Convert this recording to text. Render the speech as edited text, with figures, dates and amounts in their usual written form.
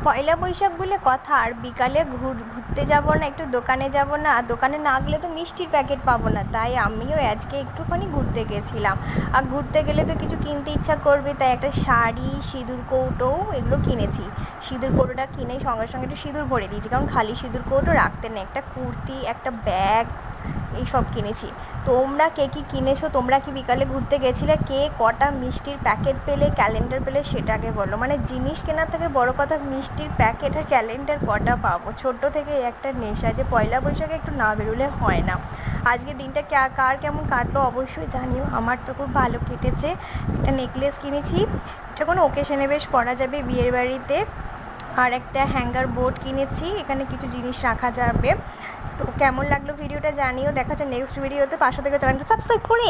পয়লা বৈশাখ বলে কথা, আর বিকালে ঘুরতে যাব না, একটু দোকানে যাব না? আর দোকানে না গেলে তো মিষ্টির প্যাকেট পাবো না, তাই আমিও আজকে একটুখানি ঘুরতে গেছিলাম। আর ঘুরতে গেলে তো কিছু কিনতে ইচ্ছা করবে, তাই একটা শাড়ি, সিঁদুর কৌটো এগুলো কিনেছি। সিঁদুর কৌটোটা কিনে সঙ্গে সঙ্গে একটু সিঁদুর ভরে দিয়েছি, কারণ খালি সিঁদুর কৌটো রাখতে নেই। একটা কুর্তি, একটা ব্যাগ, এইসব কিনেছি। তোমরা কে কী কিনেছো? তোমরা কি বিকালে ঘুরতে গেছিলে? কে কটা মিষ্টির প্যাকেট পেলে, ক্যালেন্ডার পেলে, সেটাকে বলো। মানে জিনিস কেনার থেকে বড় কথা মিষ্টির প্যাকেট আর ক্যালেন্ডার কটা পাবো। ছোট্টো থেকে একটা নেশা যে পয়লা বৈশাখে একটু না বেরোলে হয় না। আজকে দিনটা কার কেমন কাটলো অবশ্যই জানিও। আমার তো খুব ভালো কেটেছে। একটা নেকলেস কিনেছি, এটা কোনো ওকেশনে বেশ পরা যাবে বিয়ের বাড়িতে। আর একটা হ্যাঙ্গার বোর্ড কিনেছি, এখানে কিছু জিনিস রাখা যাবে। তো কেমন লাগলো ভিডিওটা জানিও। দেখা হচ্ছে নেক্সট ভিডিওতে। পাশে থেকে চ্যানেলটা সাবস্ক্রাইব করে